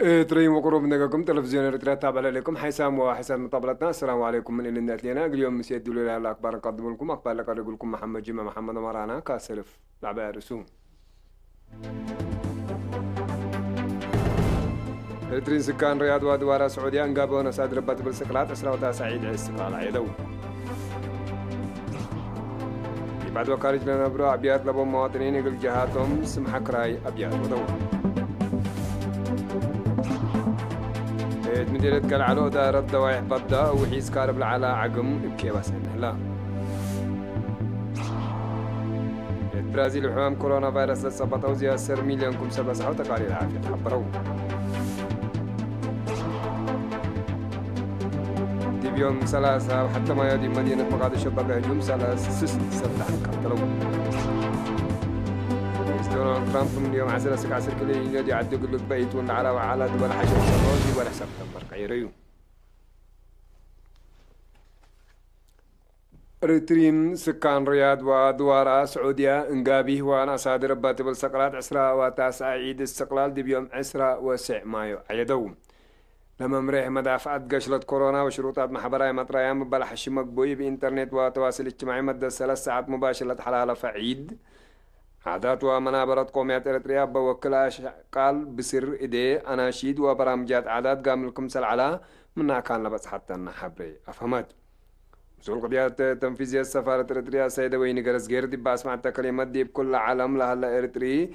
تريم وقروب نجاكم تلفزيون إريتريا تابع لكم حسام وحسام مطابلتنا. السلام عليكم من اللي لنا اليوم مسيد دولة الأخبار نقدم لكم أخبار لك أقول لكم محمد جمع محمد مرانا كاسلف لعبة رسوم إريترين سكان رياض ودوارا سعودية انقابونا ساد ربات بالسقلات أسراوتا سعيد عيسقال عيدو بعد وكارج لنا برو أبيات لبو مواطنين يقول جهاتهم سمحك راي أبيات ودو مديرة قال علو دار الدوايح بدا وحيس كارب العلا عقم بكي بس لا برازيل حمام كورونا فيروس لسبطة وزيادة 10 مليون كم سبع صحة وتقارير العافية تخبروا دي بيوم ثلاثة وحتى ما يدي مدينة مقادش بقى يوم ثلاثة سست سبعة كتلو دونالد ترامب من اليوم عسل سك عسل كل يجي يعدوا يقول لك بيتون على وعلى دول حشر سروجي ولا سبتمبر قيريو ريترين سكان رياض ودوارا سعودية انقابيه وانا صادر بات بالسقلات عسرا وتاسع عيد استقلال دي بيوم عسرا وسع مايو عيدو لما مريح مدافعات قشلة كورونا وشروطات محبراي مطرايا مبالح الشمك بوي بإنترنت وتواصل اجتماعي مدة 3 ساعات مباشرة حلالة فعيد عادات ومنابرات قوميات إريتريا بوكلا قال بسر إيدي أناشيد وبرامجات عادات قام لكم سل على منها كان لبس حتى النحبري أفهمت مسؤول قضيات تنفيذية سفارة إريتريا سيدة ويني قرس غير دي باسمعت كلمات دي بكل عالم لهلا إريتري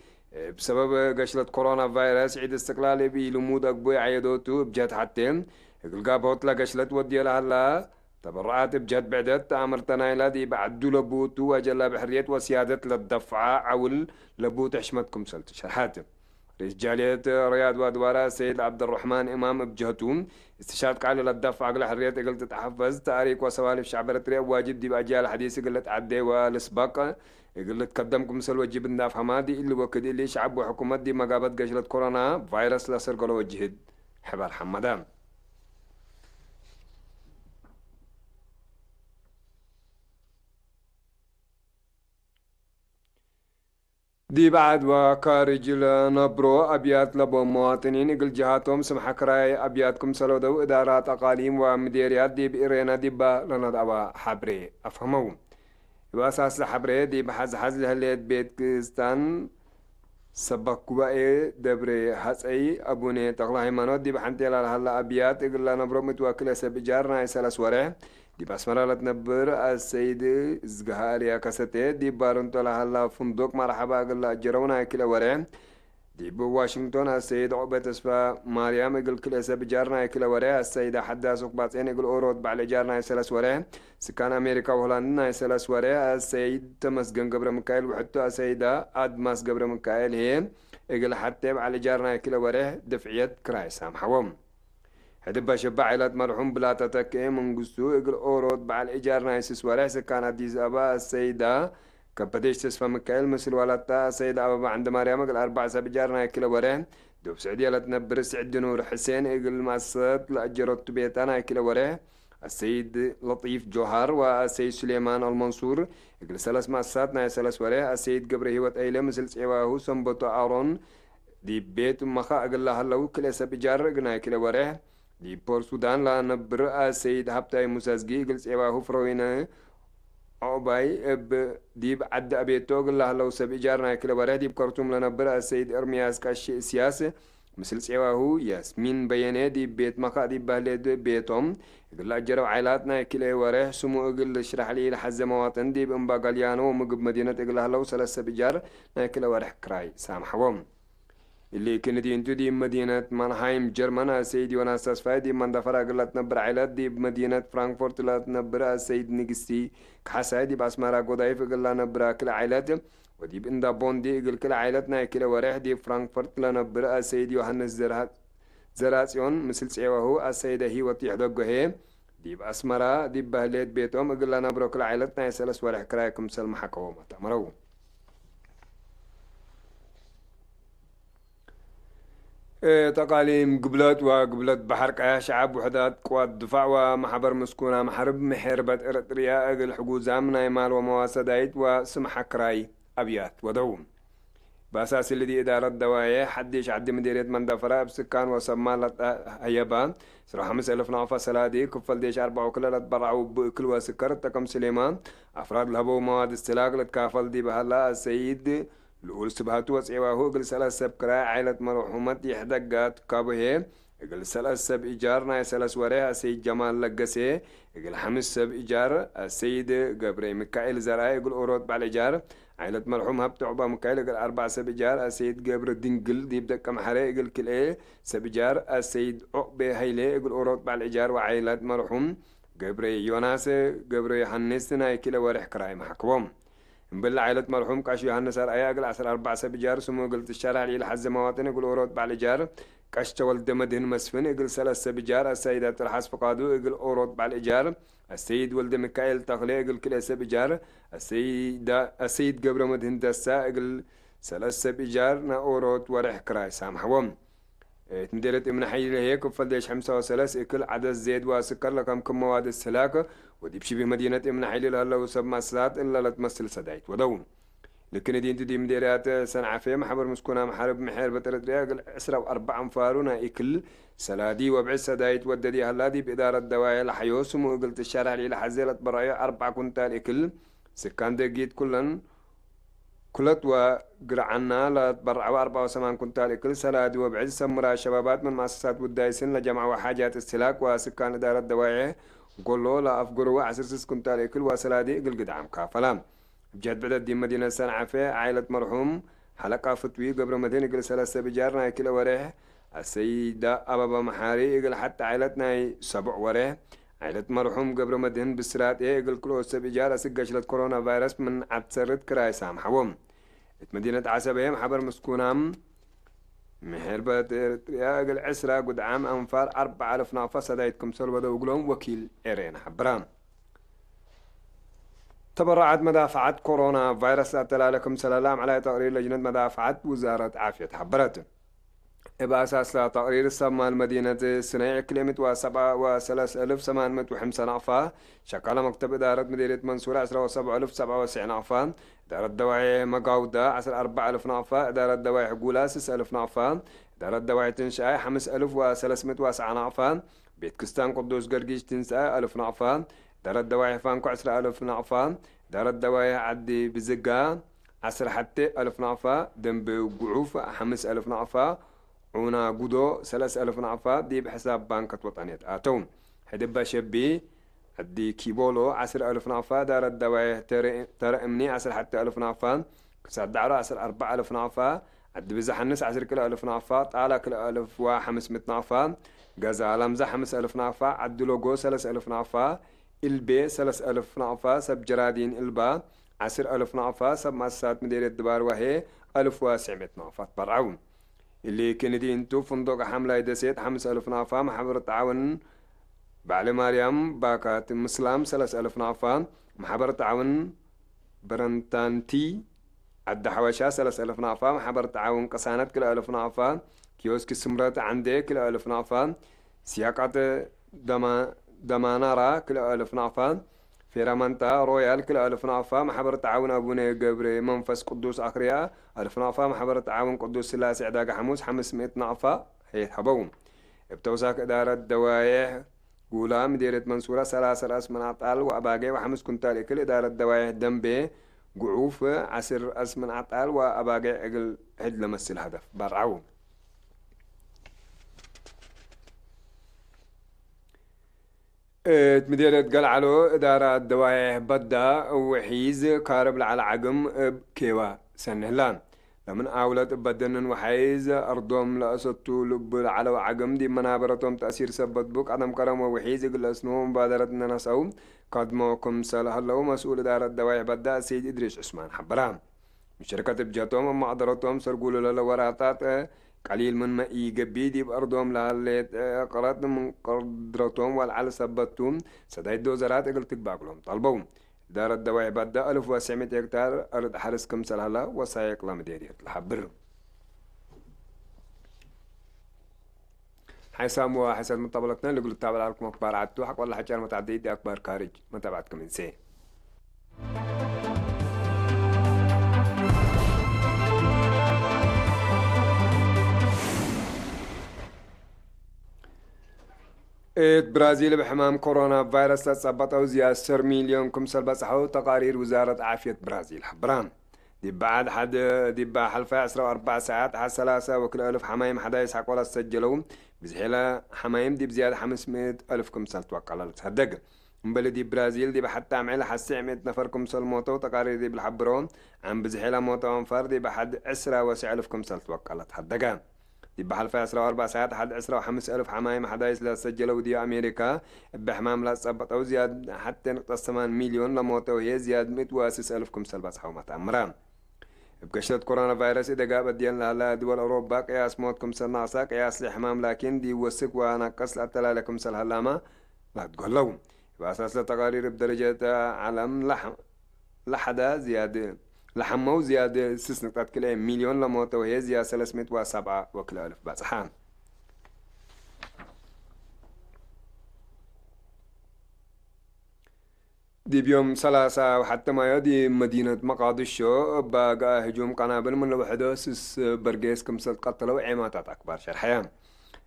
بسبب قشلة كورونا فيروس عيد استقلالي بلمود أقبوي عيدوتو بجات حتى يقول قابوت لقشلة ودي لهلا تبرعات بجد بعدت أمرتنا إلى دي بعدو لبوت وجل بحرية وسيادة للدفعة عول لبوت حشمتكم سلت شرحات رئيس جالية رياض ودوارا سيد عبد الرحمن إمام بجهتهم استشهاد قالوا للدفعة قل حرية قلت تحفظ تاريخ وسوالف شعب إريتريا واجب دي بأجيال حديث قلت عدي والسباق قلت قدمكم سل وجب النافع مادي اللي وكد اللي شعب وحكومات دي مقابت قشلة كورونا فيروس لسر قلوا وجهد حبار حمدان دي بعد وكارج نبرو أبيات لبو مواطنين يقول جهاتهم سمحك راي أبياتكم سلودو إدارات أقاليم ومديريات دي بإرينا دي با لندعوا حبري أفهمو وأساس حبري دي بحز لهليت بيت كستان سبق بقى دبري حسي أبوني تغلا هيمانوت دي بحنتي لهلا أبيات يقول نبرو متوكل سبجارنا يسالا سوره دي بسمرة لتنبر السيد زغهار يا كستة دي بارنتو لهلا فندق مرحبا قال جرونا كلا ورين دي بواشنطن السيد عبد اسفا مريم يقول كل اسب جارنا كلا ورين السيد حداث وقباتين يقول اورود بعد جارنا يسلس ورين سكان امريكا وهولندا يسلس ورين السيد تمس قبر مكايل وحتى السيدة ادمس قبر مكايل هي يقول حتى على جارنا كلا ورين دفعية كرايس سامحوهم هدبا شبع عيلات مرحوم بلا تتكي من قصو يقول أورود بعد الإيجار نايسس ورئيس كان أديز أبا السيدة كبديش تسفى مكايل مثل ولدتا السيدة أبا عند مريم يقول 4 سبجار ناي كيلو ورين دوب سعودية لتنبر سعد نور حسين يقول ماسات لأجرت بيتانا كيلو ورين السيد لطيف جوهر والسيد سليمان المنصور يقول 3 ماسات ناي 3 ورين السيد قبره هوت أيلة مثل سعواه سنبطو أرون دي بيت مخا أقول لها لو كل سبجار ناي كيلو ورين دي بور سودان لا نبر السيد هبتاي موسازجي قلت ايوه فروينا عباي اب ديب عد ابيتو قال له لو سبي جارنا كلا ورا ديب كرتوم لا نبر السيد ارمياس كاشي سياسه مثل ايوه ياسمين بيانه دي بيت مقا دي بهلد بيتهم قال له جرو عائلاتنا كلا ورا سمو قال اشرح لي لحز مواطن دي بامبا قليانو مقب مدينه قال له لو 3 بجار كلا ورا كراي سامحوهم اللي كندي انتو دي مدينة مانهايم جرمانا سيدي وانا استسفاي دي من دفرا قلت نبر عيلات دي بمدينة فرانكفورت لات نبر السيد نيجستي كحساي دي باسمارا قضايف قلنا نبر كل عيلات ودي بندا بوندي قل كل عيلاتنا كلا وريح دي فرانكفورت لنبر السيد يوحنس زراسيون مثل سيوهو السيدة هي وطيح دوغو هي دي باسمارا دي بهليت بيتهم قلنا نبر كل عيلاتنا يسلس وريح كرايكم سلم حكومة تمرو تقاليم قبلت وقبلت بحرق شعب وحدات قوات دفاع ومحبر مسكونة محرب محربة إريتريا أقل حقوق زامنا يمال ومواسدايت وسمح كراي أبيات ودوم بأساس الذي إدارة دواية حديش عد مديرية مندفرة بسكان وسمالة هيبان سرو 5000 نافة سلادي كفل ديش 4 وكلا تبرعوا بكل وسكر تكم سليمان أفراد لهبو مواد استلاق لتكافل دي بهلا السيد الأول سبهاتو وسعواه قل سلاس سبكرا عائلة مرحومة يحدقات كابهي قل سلاس سب إيجار ناي سلاس وريه السيد جمال لقسي قل 5 سب إيجار السيد قبري مكائل زراي قل أورود بالإيجار عائلة مرحوم هبت عبا مكايل قال 4 سبجار السيد جابر الدنقل دي بدك كم حري قال كل ايه سبجار السيد عقبة هيلي قال أوروت بالإيجار وعائلة مرحوم جابر يوناس جابر يوحنس ناي كلا ورح كراي محكوم مبلا عائلة مرحوم كاش يوحنس أرأيا قال 4 سبجار سمو قلت الشارع لي لحز مواطن قال أوروت بالإيجار كاش تولد مدهن مسفن قال 3 سبجار السيدات الحاس فقادو قال أوروت بالإيجار السيد ولد ميكائيل تخلي قل كل سب إيجار السيد قبر مدهن دسا قل 3 سب إيجار نأوروت ورح كراي سامحوهم تنديرت من حي هيك وفلديش 5 كل عدد زيد وسكر لكم كم مواد السلاكة ودي بشبه مدينة من حي لهلا وسب مسلات إلا لا تمثل سدايت ودوم لكن دي انت دي مديريات سنعفية محبر مسكونة محارب محير بترد رياقل 4 أنفارنا إكل سلادي وبعد سدايت وددي هلادي بإدارة دوايا لحيوسم وقلت الشارع لي لحزيلة برايا 4 كنتال إكل سكان دقيت كلت وقرعنا لتبرعوا 4 كنتال إكل سلادي وبعد سمرا شبابات من مؤسسات والدايسين لجمع وحاجات السلاك وسكان إدارة دوايا قولوا لا أفقروا 10 كنتال إكل وسلادي إكل قدعم كافلام بجد بدأت دي مدينة سنعفة عائلة مرحوم حلقة فتوي قبل مدينة قل 3 بجارنا كلا وريه السيدة أبابا محاري قل حتى عائلتنا 7 وريه عائلة مرحوم قبل مدينة بسرات قل كله 7 بجار أسقش كورونا فيروس من عبسرت كراي سامحوهم مدينة عسبية محبر مسكونام محربة قل عسرة قد عام أنفار 4000 نافة دايتكم سلوة وقلهم وكيل إيرين حبرام تبرعت مدافعة كورونا فيروس لكم سلام على تقرير لجنة مدافعة وزارة عافية حبرت بأساس تقرير السما المدينة صناعة كلمة 37,805 نعفة شكل مكتب إدارة مديرية منصورة 17,097 نعفة إدارة دواعي مقاودة 4,000 نعفة إدارة دواعي حقولة 6,000 نعفة إدارة دواعي تنشأة 5,309 نعفة بيت كستان قدوس قرقيش تنشأة 1,000 نعفة دارت دواعي فانكو 10,000 نعفة دارت دواعي عدي بزقا 10 حتى 1,000 نعفة دنب وقعوف 5,000 نعفة عونا قدو 3,000 نعفة دي بحساب بانكة وطنية آتوم هدبا شبي عدي كيبولو 10,000 نعفة دارت دواعي ترى امني 10 حتى 1,000 نعفة كساد دعرة 4,000 نعفة عدي بزحنس 10 كيلو 1,000 نعفة طالع كيلو 1,500 نعفة غازا لمزة 5,000 نعفة عدي لوغو 3,000 نعفة البي 3,000 نعفة سب جرادين البا 10,000 نعفة سب مؤسسات مديرية دبار وهي 1,900 نعفة برعون اللي كندين تو فندق حملة دسيت 5,000 نعفة محبر التعاون بعلي مريم باكات مسلم 3,000 نعفة محبر التعاون برنتانتي عد حواشا 3,000 نعفة محبر التعاون قسانات كل 1,000 نعفة كيوسك السمرات عندي كل 1,000 نعفة سياقات دمانارا كل 1,000 نعفة فيرامنتا رويال كل 1,000 نعفة محبر التعاون أبونا جبري منفس قدوس أخرياء 1,000 نعفة محبر التعاون قدوس سلاسي عداق حموس 500 نعفة هي حبوم بتوساك إدارة دوايح قولا مديرة منصورة 3 رأس منعطال وأباقي و5 كنتال كل إدارة دوايح دنبي قعوف 10 رأس منعطال وأباقي أقل هد لمس الهدف برعون مديرة قلعلو إدارة دوايح بدا وحيز كارب على عقم كيوا سنهلان لمن أولاد بدنن وحيز أرضهم لأسطو لب على عقم دي منابرتهم تأثير سبت بوك عدم كرم وحيز قل أسنوهم بادرتنا نسوم قدموكم سالة هلو مسؤول إدارة دوايح بدا سيد إدريس عثمان حبرام شركة بجاتهم وما أدرتهم سرقولوا للوراتات قليل من ما يجبيدي بأرضهم لهالليت قرات من قدرتهم والعلى سبتهم سدايد دوزرات قلت باقلهم طلبهم دار الدواعي بدأ 1,900 هكتار أرض حرس كمسل هلا وسايق لمديرية الحبر حيسام وحسد مطابلتنا اللي قلت تابع لكم أخبار عدتو حق والله حجار متعديد دي أخبار خارج متابعتكم إنسي برازيل بحمام كورونا فيروس تصبطوا زيادة 10 مليون كمسل بصحوا تقارير وزارة عافية برازيل حبران دي بعد حد دي بعد حلفة 4 ساعات على 3 حمايم حدا يسحق ولا سجلوا بزحيلة حمايم دي بزيادة 500 ألف كمسل توقع لتصدق بلدي برازيل دي بحتى عمل حسي 100 نفر كمسل موتوا تقارير دي بالحبرون عم بزحيلة موتوا انفار دي بحد 10 كمسل توقع لتصدق يبقى حلفة 4 ساعات حد 5 ألف حمايم حدايس لا سجلوا دي أمريكا بحمام لا تثبتوا زياد حتى نقطة 8 مليون لموتوا وهي زياد 100 ألف كمسل بس حومة أمران بقشرة كورونا فيروس إذا قابت ديالنا لا دول أوروبا قياس موت كمسل ناقصة قياس لحمام لكن دي وسك ونقص لأتلا كمسل هلامة لا تقول لهم بأساس التقارير بدرجة علم لحدا زيادة لحمو زيادة 6.2 مليون لموت وهي زيادة 307 ألف بس حام دي بيوم 3 وحتى ما يدي مدينة مقادشو بقى هجوم قنابل من الوحدة سس برقيس كمسل قتلوا عماتات أكبر شرحيان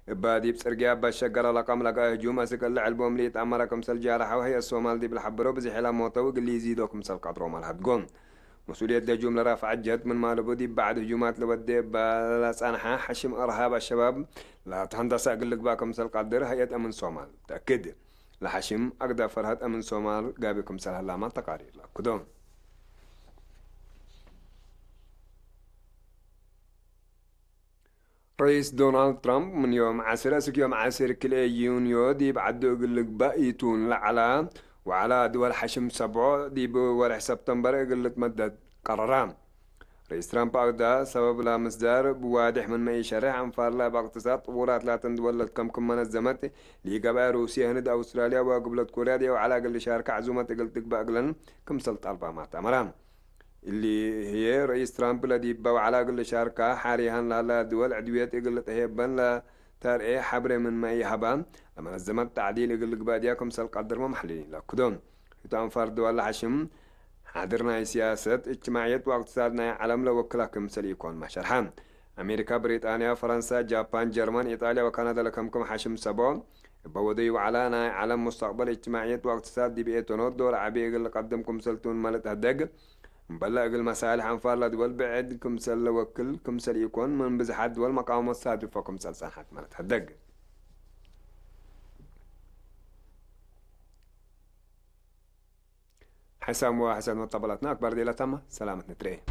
بادي بسرقيا بشجر لقم لقى هجوم أسك اللعبهم لي تأمر كمسل جارحة وهي الصومال دي بالحبرو بزي حلا موتو قل لي يزيدو كمسل قدرو مال هتقوم مسؤولية دي جملة رافعة جهد من مال بودي بعد هجومات لودي بلاسانحة حشم إرهاب الشباب لا تهندسة أقول لك باكم سل قدر هيئة أمن صومال تأكد لحشم أقدر فرهد أمن صومال قابكم سل هلا تقارير لا كدوم رئيس دونالد ترامب من يوم 10 سك يوم 10 كل يونيو دي بعد يقول لك بقيتون لعلى وعلى دول حشم 7 دي بورح سبتمبر يقول لك مدد قراران رئيس ترامب أقدا سبب لا مصدر بواضح من ما يشرح عن فارلا باقتصاد طورات لا تندولت كم منظمات لقبا روسيا هند أستراليا وقبلت كوريا دي وعلى قل شارك عزومة قلتك بأقلن كم سلط ألبا ما تمران اللي هي رئيس ترامب الذي بوا على قل شاركة حاليا لا دول عدوية قلت هيبان لا تار ايه حبر من ما يحبان لما نظمت تعديل قلك بادياكم سل قدر ما محلين لا كدون يتعن فرد ولا حشم حاضرنا سياسة اجتماعية واقتصادنا عالم لو وكلا كمثل يكون مشرحان أمريكا بريطانيا فرنسا جابان جرمان إيطاليا وكندا لكم حشم سبون بودي وعلانا عالم مستقبل اجتماعية واقتصاد دي بيتونو دور عبيق اللي قدمكم سلتون مالت هدق مبلغ المسالح انفار لدول بعد كمثل وكل كمثل يكون من بزحات دول مقاومة السادفة كمثل سنحات مالت هدق حسام وحسن وطبلتنا أكبر دي لتم سلامة نتريه